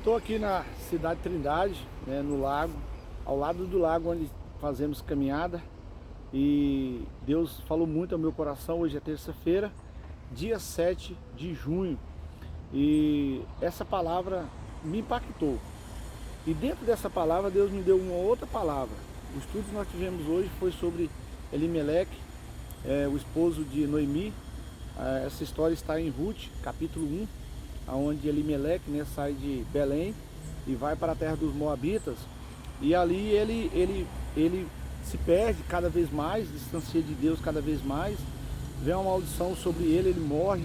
Estou aqui na cidade de Trindade, né, no lago, ao lado do lago onde fazemos caminhada. E Deus falou muito ao meu coração. Hoje é terça-feira, dia 7 de junho. E essa palavra me impactou. E dentro dessa palavra Deus me deu uma outra palavra. O estudo que nós tivemos hoje foi sobre Elimeleque, o esposo de Noemi. Essa história está em Ruth, capítulo 1, onde Elimeleque, né, sai de Belém e vai para a terra dos Moabitas. E ali ele se perde cada vez mais, distancia de Deus cada vez mais. Vem uma maldição sobre ele morre.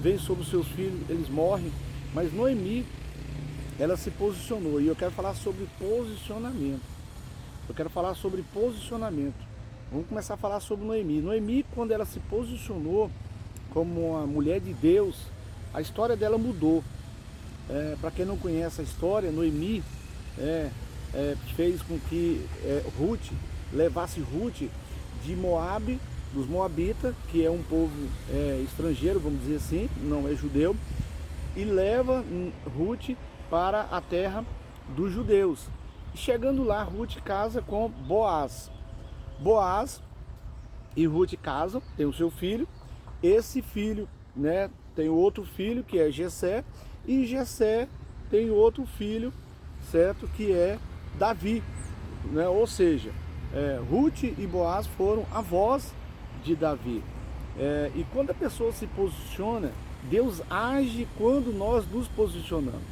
Vem sobre os seus filhos, eles morrem. Mas Noemi, ela se posicionou. E eu quero falar sobre posicionamento. Eu quero falar sobre posicionamento. Vamos começar a falar sobre Noemi. Noemi, quando ela se posicionou como uma mulher de Deus, a história dela mudou. Para quem não conhece a história, Noemi fez com que Ruth levasse Ruth de Moabe, dos Moabitas, que é um povo estrangeiro, vamos dizer assim, não é judeu, e leva Ruth para a terra dos judeus. E chegando lá, Ruth casa com Boaz. Boaz e Ruth casam, tem o seu filho. Esse filho, né, tem outro filho que é Jessé, e Jessé tem outro filho, certo, que é Davi, né? Ou seja, Ruth e Boaz foram avós de Davi. E quando a pessoa se posiciona, Deus age quando nós nos posicionamos.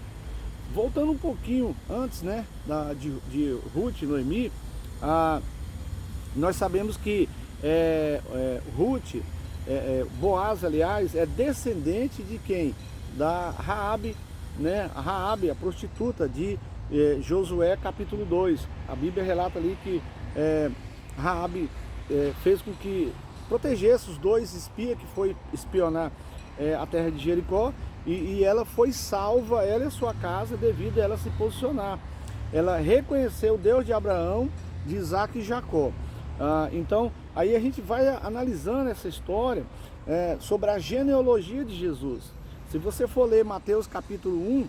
Voltando um pouquinho antes, né, de Ruth e Noemi, nós sabemos que Boaz, aliás, é descendente de quem? Da Raabe, né? A Raabe, a prostituta de Josué capítulo 2. A Bíblia relata ali que Raabe fez com que protegesse os dois espias que foi espionar a terra de Jericó, e ela foi salva, ela e a sua casa, devido a ela se posicionar. Ela reconheceu o Deus de Abraão, de Isaac e Jacó. Então, aí a gente vai analisando essa história sobre a genealogia de Jesus. Se você for ler Mateus capítulo 1,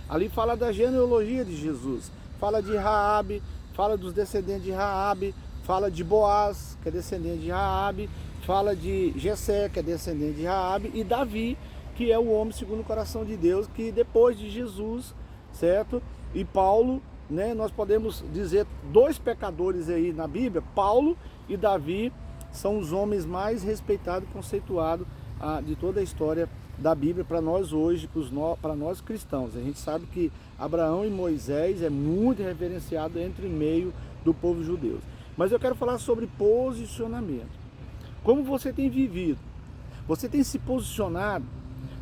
ali fala da genealogia de Jesus. Fala de Raabe, fala dos descendentes de Raabe, fala de Boaz, que é descendente de Raabe, fala de Jessé, que é descendente de Raabe, e Davi, que é o homem segundo o coração de Deus, que depois de Jesus, certo? E Paulo, né, nós podemos dizer dois pecadores aí na Bíblia, Paulo e Davi, são os homens mais respeitados e conceituados de toda a história da Bíblia para nós hoje, para nós cristãos. A gente sabe que Abraão e Moisés é muito reverenciado entre meio do povo judeu. Mas eu quero falar sobre posicionamento. Como você tem vivido? Você tem se posicionado?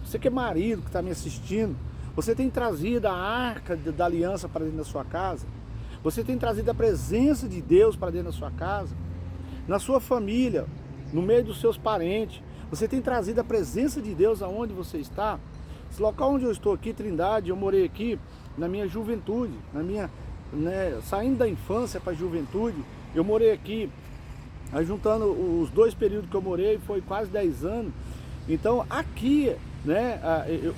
Você que é marido, que está me assistindo, você tem trazido a arca da aliança para dentro da sua casa? Você tem trazido a presença de Deus para dentro da sua casa? Na sua família, no meio dos seus parentes, você tem trazido a presença de Deus aonde você está? Esse local onde eu estou aqui, Trindade, eu morei aqui na minha juventude, saindo da infância para a juventude, eu morei aqui, juntando os dois períodos que eu morei, foi quase 10 anos. Então aqui, né,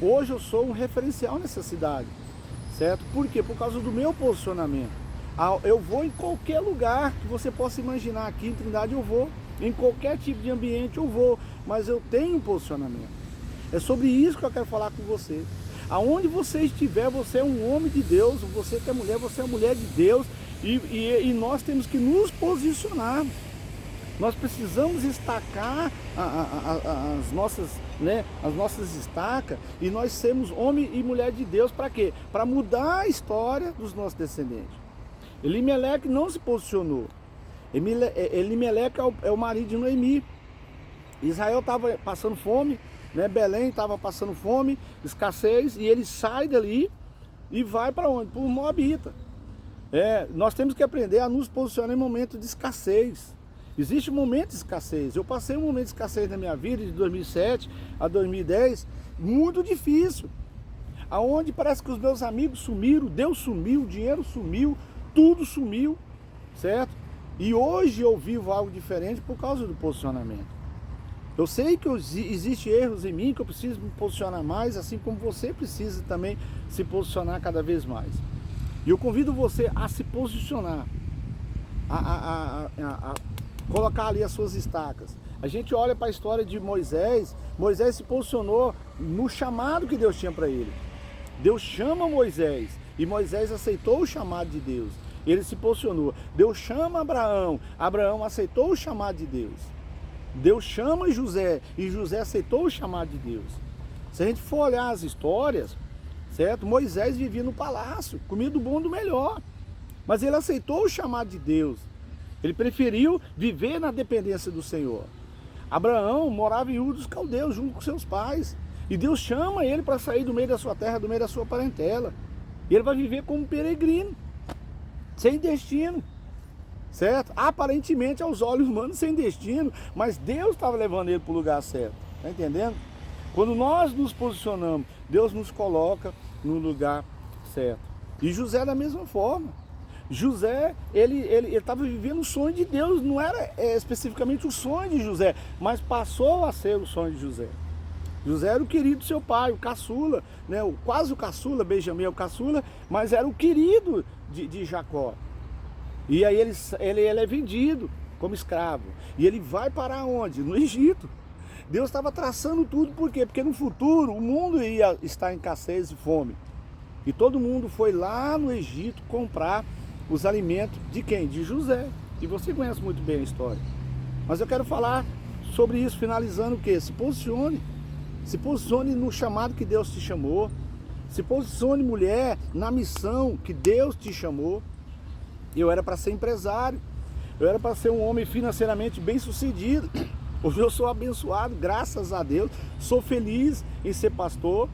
hoje eu sou um referencial nessa cidade, certo? Por quê? Por causa do meu posicionamento. Eu vou em qualquer lugar que você possa imaginar aqui em Trindade, eu vou. Em qualquer tipo de ambiente eu vou, mas eu tenho um posicionamento. É sobre isso que eu quero falar com você. Aonde você estiver, você é um homem de Deus, você que é mulher, você é mulher de Deus, e nós temos que nos posicionar. Nós precisamos estacar as nossas estacas, e nós sermos homem e mulher de Deus para quê? Para mudar a história dos nossos descendentes. Elimeleque não se posicionou. Elimeleque é o marido de Noemi. Israel estava passando fome, né? Belém estava passando fome, escassez, e ele sai dali e vai para onde? Para o Moabita. Nós temos que aprender a nos posicionar em momentos de escassez. Existe um momento de escassez. Eu passei um momento de escassez na minha vida, de 2007 a 2010, muito difícil. Aonde parece que os meus amigos sumiram, Deus sumiu, o dinheiro sumiu, tudo sumiu, certo? E hoje eu vivo algo diferente por causa do posicionamento. Eu sei que existem erros em mim, que eu preciso me posicionar mais, assim como você precisa também se posicionar cada vez mais. E eu convido você a se posicionar, a colocar ali as suas estacas. A gente olha para a história de Moisés. Moisés se posicionou no chamado que Deus tinha para ele. Deus chama Moisés e Moisés aceitou o chamado de Deus. Ele se posicionou. Deus chama Abraão. Abraão aceitou o chamado de Deus. Deus chama José e José aceitou o chamado de Deus. Se a gente for olhar as histórias, certo? Moisés vivia no palácio, comia do bom e do melhor. Mas ele aceitou o chamado de Deus. Ele preferiu viver na dependência do Senhor. Abraão morava em Ur dos Caldeus, junto com seus pais. E Deus chama ele para sair do meio da sua terra, do meio da sua parentela. E ele vai viver como um peregrino, sem destino. Certo? Aparentemente aos olhos humanos sem destino, mas Deus estava levando ele para o lugar certo. Está entendendo? Quando nós nos posicionamos, Deus nos coloca no lugar certo. E José da mesma forma. José, ele estava vivendo o sonho de Deus, não era especificamente o sonho de José, mas passou a ser o sonho de José. José era o querido do seu pai, o caçula, né? Quase o caçula, Benjamim é o caçula, mas era o querido de Jacó. E aí ele é vendido como escravo. E ele vai para onde? No Egito. Deus estava traçando tudo, por quê? Porque no futuro o mundo ia estar em escassez e fome. E todo mundo foi lá no Egito comprar os alimentos de quem? De José. E você conhece muito bem a história. Mas eu quero falar sobre isso, finalizando o quê? Se posicione. Se posicione no chamado que Deus te chamou. Se posicione, mulher, na missão que Deus te chamou. Eu era para ser empresário, eu era para ser um homem financeiramente bem sucedido. Hoje eu sou abençoado, graças a Deus, sou feliz em ser pastor.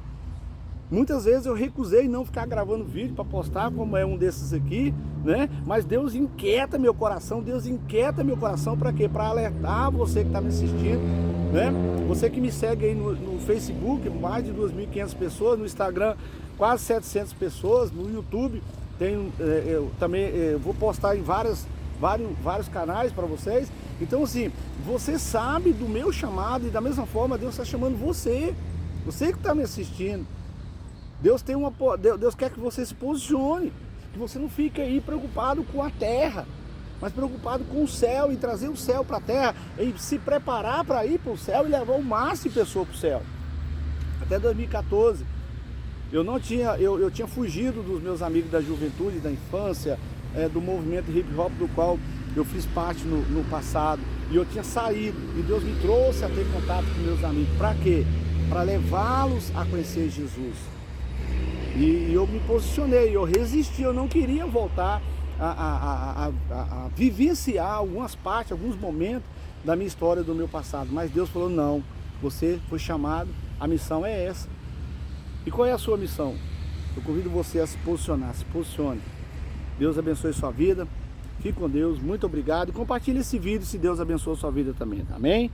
Muitas vezes eu recusei não ficar gravando vídeo para postar, como é um desses aqui, né? Mas Deus inquieta meu coração, para quê? Para alertar você que está me assistindo, né? Você que me segue aí no Facebook, mais de 2.500 pessoas, no Instagram quase 700 pessoas, no YouTube eu também vou postar em vários canais para vocês. Então assim, você sabe do meu chamado e da mesma forma Deus está chamando você que está me assistindo. Deus quer que você se posicione, que você não fique aí preocupado com a terra, mas preocupado com o céu, e trazer o céu para a terra, e se preparar para ir para o céu e levar o máximo de pessoas para o céu. Até 2014 eu tinha fugido dos meus amigos da juventude, da infância, do movimento hip hop do qual eu fiz parte no passado, e eu tinha saído, e Deus me trouxe a ter contato com meus amigos. Para quê? Para levá-los a conhecer Jesus. E eu me posicionei, eu resisti, eu não queria voltar a vivenciar algumas partes, alguns momentos da minha história, do meu passado. Mas Deus falou, não, você foi chamado, a missão é essa. E qual é a sua missão? Eu convido você a se posicionar, se posicione. Deus abençoe sua vida, fique com Deus, muito obrigado. E compartilhe esse vídeo se Deus abençoou sua vida também, amém?